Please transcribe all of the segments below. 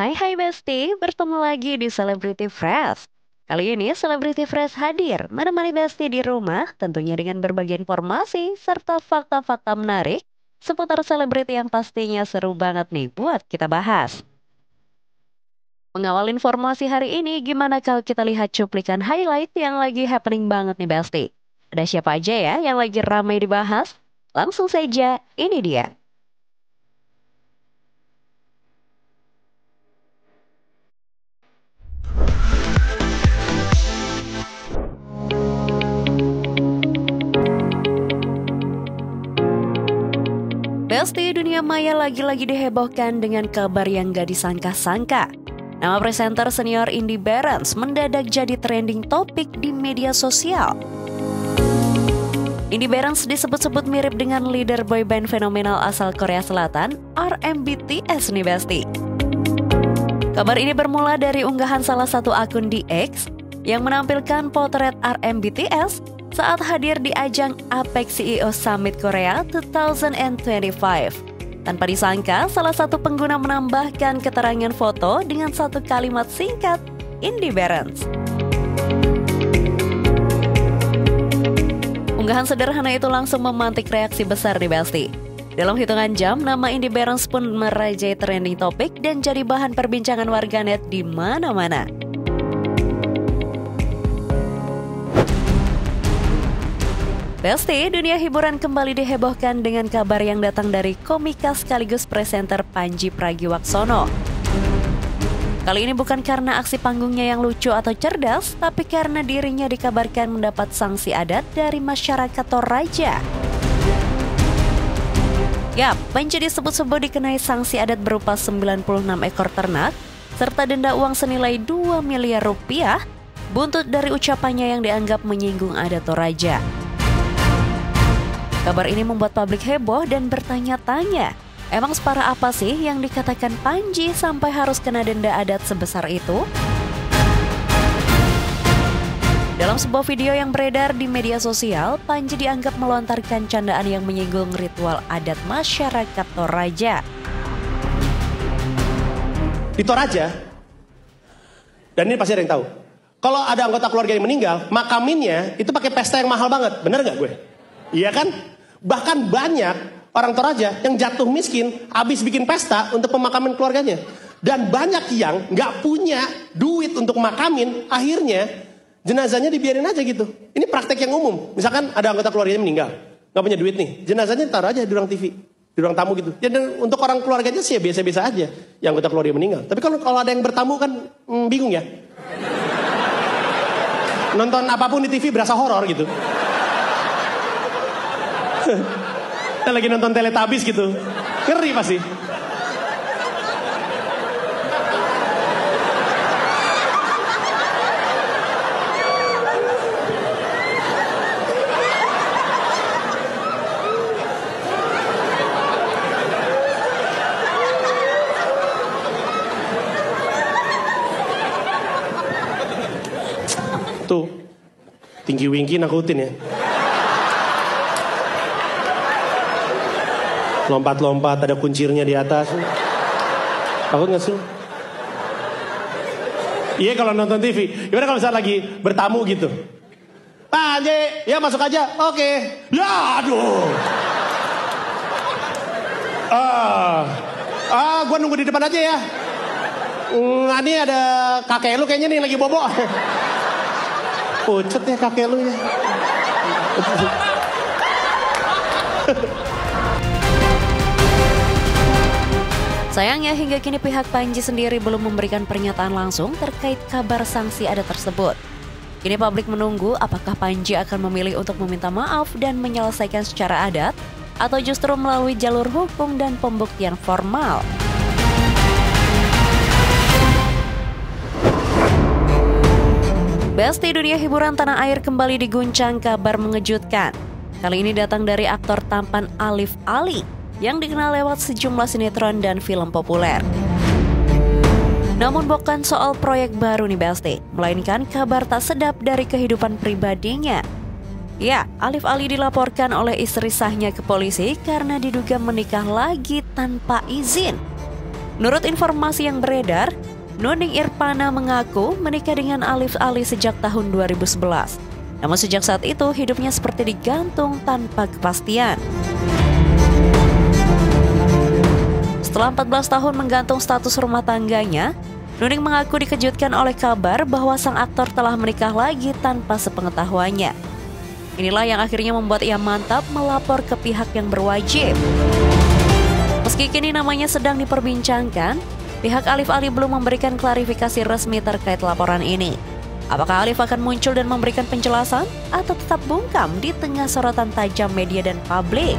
Hai Besti, bertemu lagi di Celebrity Fresh. Kali ini Celebrity Fresh hadir menemani Besti di rumah, tentunya dengan berbagi informasi serta fakta-fakta menarik seputar selebriti yang pastinya seru banget nih buat kita bahas. Mengawal informasi hari ini, gimana kalau kita lihat cuplikan highlight yang lagi happening banget nih Besti? Ada siapa aja ya yang lagi ramai dibahas? Langsung saja, ini dia. Besti, dunia maya lagi-lagi dihebohkan dengan kabar yang gak disangka-sangka. Nama presenter senior Indy Barens mendadak jadi trending topik di media sosial. Indy Barens disebut-sebut mirip dengan leader boyband fenomenal asal Korea Selatan, RMBTS nih Besti. Kabar ini bermula dari unggahan salah satu akun di X yang menampilkan potret RMBTS saat hadir di ajang Apex CEO Summit Korea 2025. Tanpa disangka, salah satu pengguna menambahkan keterangan foto dengan satu kalimat singkat, Indy Barens. Unggahan sederhana itu langsung memantik reaksi besar di Besti. Dalam hitungan jam, nama Indy Barens pun merajai trending topik dan jadi bahan perbincangan warganet di mana-mana. Besti, dunia hiburan kembali dihebohkan dengan kabar yang datang dari komika sekaligus presenter Pandji Pragiwaksono. Kali ini bukan karena aksi panggungnya yang lucu atau cerdas, tapi karena dirinya dikabarkan mendapat sanksi adat dari masyarakat Toraja. Yap, Pandji disebut-sebut dikenai sanksi adat berupa 96 ekor ternak, serta denda uang senilai 2 miliar rupiah, buntut dari ucapannya yang dianggap menyinggung adat Toraja. Kabar ini membuat publik heboh dan bertanya-tanya, emang separah apa sih yang dikatakan Pandji sampai harus kena denda adat sebesar itu? Dalam sebuah video yang beredar di media sosial, Pandji dianggap melontarkan candaan yang menyinggung ritual adat masyarakat Toraja. Di Toraja, dan ini pasti ada yang tahu, kalau ada anggota keluarga yang meninggal, makaminnya itu pakai pesta yang mahal banget, bener gak gue? Iya kan? Bahkan banyak orang Toraja yang jatuh miskin habis bikin pesta untuk pemakaman keluarganya. Dan banyak yang gak punya duit untuk makamin, akhirnya jenazahnya dibiarin aja gitu. Ini praktek yang umum. Misalkan ada anggota keluarganya meninggal, gak punya duit nih, jenazahnya taruh aja di ruang TV, di ruang tamu gitu. Ya, dan untuk orang keluarganya sih ya biasa-biasa aja yang anggota keluarga meninggal. Tapi kalau ada yang bertamu kan bingung ya. Nonton apapun di TV berasa horor gitu. Kita lagi nonton Teletubbies gitu, ngeri pasti. Tuh, Tinggi Winky nakutin ya. Lompat-lompat, ada kuncirnya di atas. Takut gak sih? Iya kalau nonton TV. Gimana kalau misalnya lagi bertamu gitu? Pak Anje, ya masuk aja. Oke. Ya aduh. Gue nunggu di depan aja ya. Ini ada kakek lu kayaknya nih lagi bobo. Pucet ya kakek lu ya. Sayangnya hingga kini pihak Pandji sendiri belum memberikan pernyataan langsung terkait kabar sanksi adat tersebut. Kini publik menunggu apakah Pandji akan memilih untuk meminta maaf dan menyelesaikan secara adat atau justru melalui jalur hukum dan pembuktian formal. Besti, dunia hiburan tanah air kembali diguncang kabar mengejutkan. Kali ini datang dari aktor tampan Alif Ali yang dikenal lewat sejumlah sinetron dan film populer. Namun bukan soal proyek baru nih Besti, melainkan kabar tak sedap dari kehidupan pribadinya. Ya, Alif Ali dilaporkan oleh istri sahnya ke polisi karena diduga menikah lagi tanpa izin. Menurut informasi yang beredar, Nuning Irpana mengaku menikah dengan Alif Ali sejak tahun 2011. Namun sejak saat itu hidupnya seperti digantung tanpa kepastian. Setelah 14 tahun menggantung status rumah tangganya, Nuning mengaku dikejutkan oleh kabar bahwa sang aktor telah menikah lagi tanpa sepengetahuannya. Inilah yang akhirnya membuat ia mantap melapor ke pihak yang berwajib. Meski kini namanya sedang diperbincangkan, pihak Alif Ali belum memberikan klarifikasi resmi terkait laporan ini. Apakah Alif akan muncul dan memberikan penjelasan atau tetap bungkam di tengah sorotan tajam media dan publik?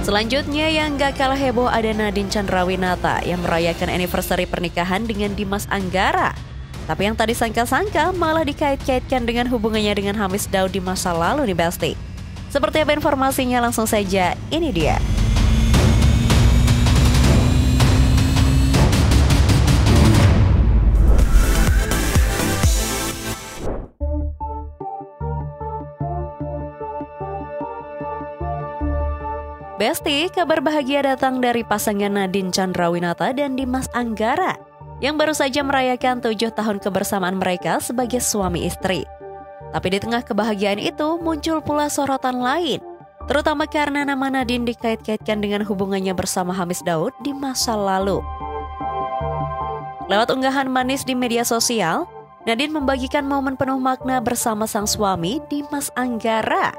Selanjutnya yang gak kalah heboh ada Nadine Chandrawinata yang merayakan anniversary pernikahan dengan Dimas Anggara. Tapi yang tadi sangka-sangka malah dikait-kaitkan dengan hubungannya dengan Hamis Daud di masa lalu nih Besti. Seperti apa informasinya, langsung saja ini dia. Besti, kabar bahagia datang dari pasangan Nadine Chandrawinata dan Dimas Anggara yang baru saja merayakan 7 tahun kebersamaan mereka sebagai suami istri. Tapi di tengah kebahagiaan itu muncul pula sorotan lain, terutama karena nama Nadine dikait-kaitkan dengan hubungannya bersama Hamis Daud di masa lalu. Lewat unggahan manis di media sosial, Nadine membagikan momen penuh makna bersama sang suami Dimas Anggara.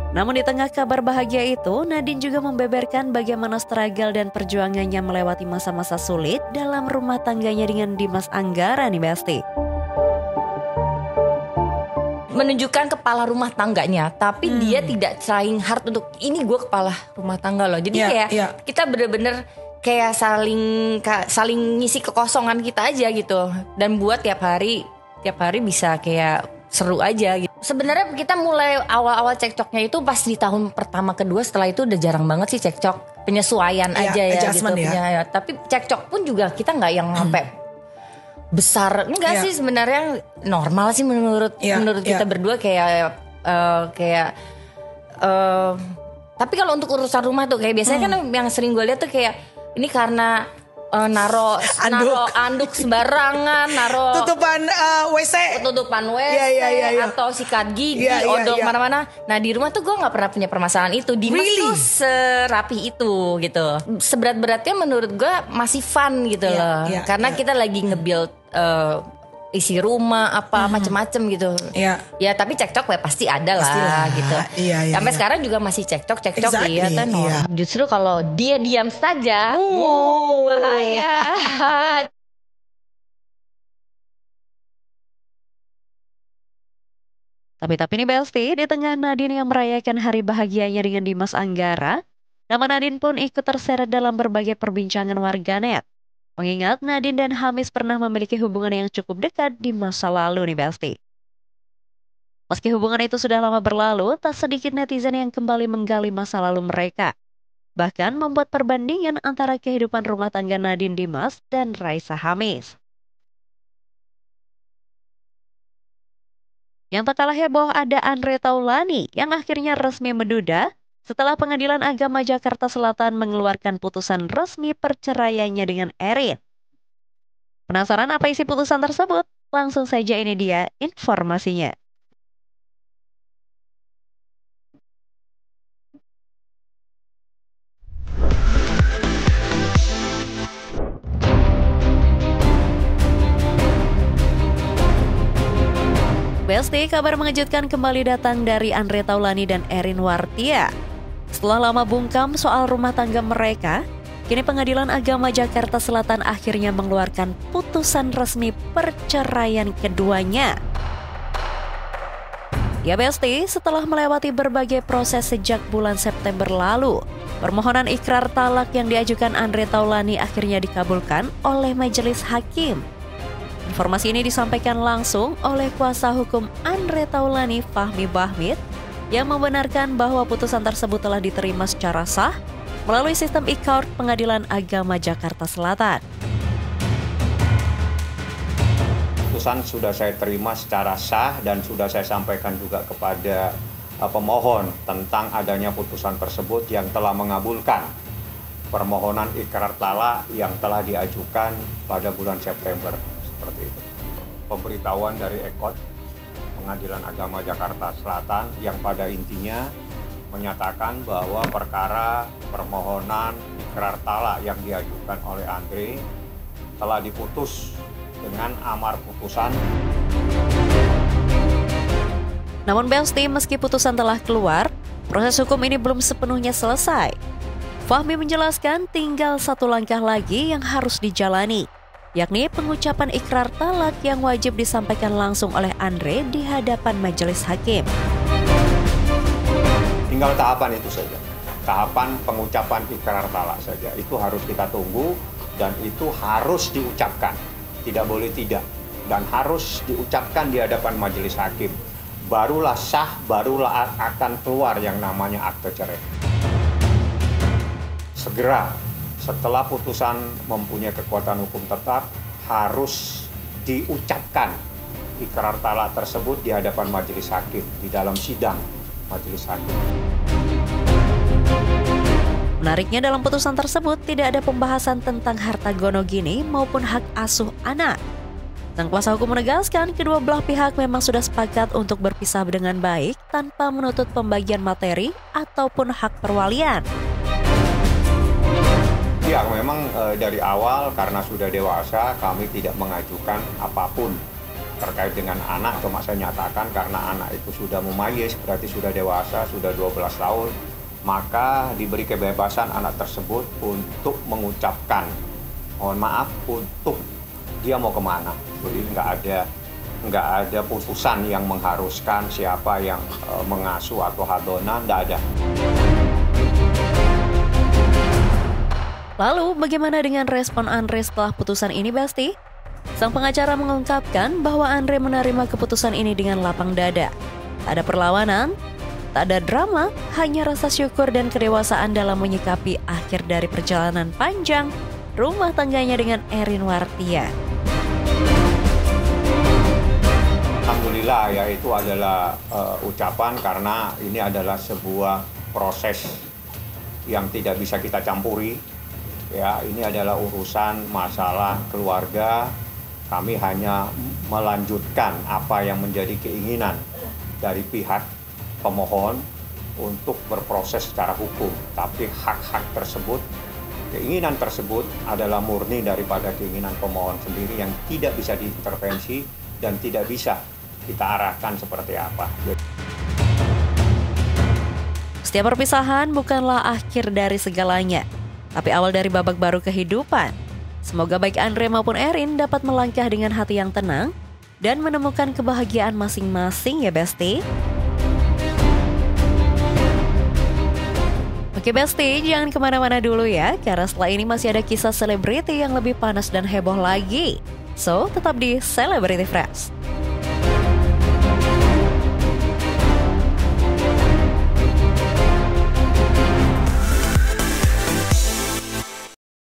Namun di tengah kabar bahagia itu, Nadine juga membeberkan bagaimana struggle dan perjuangannya melewati masa-masa sulit dalam rumah tangganya dengan Dimas Anggara nih Besti. Menunjukkan kepala rumah tangganya, tapi dia tidak trying hard untuk ini gue kepala rumah tangga loh. Jadi kita bener-bener kayak saling ngisi kekosongan kita aja gitu. Dan buat tiap hari bisa kayak seru aja gitu. Sebenarnya kita mulai awal-awal cekcoknya itu pas di tahun pertama kedua, setelah itu udah jarang banget sih cekcok, penyesuaian aja ya gitu. Tapi cekcok pun juga kita nggak yang sampai besar, enggak sih sebenarnya normal sih menurut kita berdua kayak tapi kalau untuk urusan rumah tuh kayak biasanya kan yang sering gue lihat tuh kayak ini karena naro anduk sembarangan, naro tutupan WC, atau sikat gigi, odol mana-mana. Nah di rumah tuh gue nggak pernah punya permasalahan itu. Dimas tuh serapi itu gitu. Seberat-beratnya menurut gue masih fun gitu loh. Karena kita lagi nge-build isi rumah apa macem-macem gitu. Ya tapi cekcok ya pasti ada lah gitu. Sampai sekarang juga masih cekcok iya kan. Justru kalau dia diam saja, bahaya. Tapi nih Besti, di tengah Nadine yang merayakan hari bahagianya dengan Dimas Anggara, nama Nadine pun ikut terseret dalam berbagai perbincangan warganet. Mengingat Nadine dan Hamis pernah memiliki hubungan yang cukup dekat di masa lalu nih Besti. Meski hubungan itu sudah lama berlalu, tak sedikit netizen yang kembali menggali masa lalu mereka. Bahkan membuat perbandingan antara kehidupan rumah tangga Nadine Dimas dan Raisa Hamis. Yang tak kalah heboh ada Andre Taulany yang akhirnya resmi menduda setelah Pengadilan Agama Jakarta Selatan mengeluarkan putusan resmi perceraiannya dengan Erin. Penasaran apa isi putusan tersebut? Langsung saja ini dia informasinya. Besti, kabar mengejutkan kembali datang dari Andre Taulany dan Erin Wartia. Setelah lama bungkam soal rumah tangga mereka, kini Pengadilan Agama Jakarta Selatan akhirnya mengeluarkan putusan resmi perceraian keduanya. Ya Besti, setelah melewati berbagai proses sejak bulan September lalu, permohonan ikrar talak yang diajukan Andre Taulany akhirnya dikabulkan oleh Majelis Hakim. Informasi ini disampaikan langsung oleh kuasa hukum Andre Taulany, Fahmi Bahmid, yang membenarkan bahwa putusan tersebut telah diterima secara sah melalui sistem e-court Pengadilan Agama Jakarta Selatan. putusan sudah saya terima secara sah dan sudah saya sampaikan juga kepada pemohon tentang adanya putusan tersebut yang telah mengabulkan permohonan ikrar talak yang telah diajukan pada bulan September, seperti itu. Pemberitahuan dari EKOT, Pengadilan Agama Jakarta Selatan, yang pada intinya menyatakan bahwa perkara permohonan ikrar talak yang diajukan oleh Andre telah diputus dengan amar putusan. Namun Besti, meski putusan telah keluar, proses hukum ini belum sepenuhnya selesai. Fahmi menjelaskan tinggal satu langkah lagi yang harus dijalani, yakni pengucapan ikrar talak yang wajib disampaikan langsung oleh Andre di hadapan majelis hakim. Tinggal tahapan itu saja, tahapan pengucapan ikrar talak saja. Itu harus kita tunggu dan itu harus diucapkan, tidak boleh tidak, dan harus diucapkan di hadapan majelis hakim. Barulah sah, barulah akan keluar yang namanya akte cerai. Segera setelah putusan mempunyai kekuatan hukum tetap, harus diucapkan ikrar talak tersebut di hadapan majelis hakim, di dalam sidang majelis hakim. Menariknya, dalam putusan tersebut tidak ada pembahasan tentang harta gonogini maupun hak asuh anak. Sang kuasa hukum menegaskan kedua belah pihak memang sudah sepakat untuk berpisah dengan baik tanpa menuntut pembagian materi ataupun hak perwalian. Ya, memang dari awal karena sudah dewasa kami tidak mengajukan apapun terkait dengan anak. Cuma saya nyatakan karena anak itu sudah memayis, berarti sudah dewasa, sudah 12 tahun, maka diberi kebebasan anak tersebut untuk mengucapkan mohon maaf untuk dia mau kemana. Jadi nggak ada putusan yang mengharuskan siapa yang mengasuh atau hadonan, nggak ada. Lalu bagaimana dengan respon Andre setelah putusan ini, Besti? Sang pengacara mengungkapkan bahwa Andre menerima keputusan ini dengan lapang dada. Tak ada perlawanan, tak ada drama, hanya rasa syukur dan kedewasaan dalam menyikapi akhir dari perjalanan panjang rumah tangganya dengan Erin Wartian. Alhamdulillah, ya, itu adalah ucapan karena ini adalah sebuah proses yang tidak bisa kita campuri. Ya, ini adalah urusan masalah keluarga. Kami hanya melanjutkan apa yang menjadi keinginan dari pihak pemohon untuk berproses secara hukum. Tapi hak-hak tersebut, keinginan tersebut adalah murni daripada keinginan pemohon sendiri yang tidak bisa diintervensi dan tidak bisa kita arahkan seperti apa. Setiap perpisahan bukanlah akhir dari segalanya, tapi awal dari babak baru kehidupan. Semoga baik Andre maupun Erin dapat melangkah dengan hati yang tenang dan menemukan kebahagiaan masing-masing ya Besti. Oke Besti, jangan kemana-mana dulu ya, karena setelah ini masih ada kisah selebriti yang lebih panas dan heboh lagi. So, tetap di Celebrity Fresh.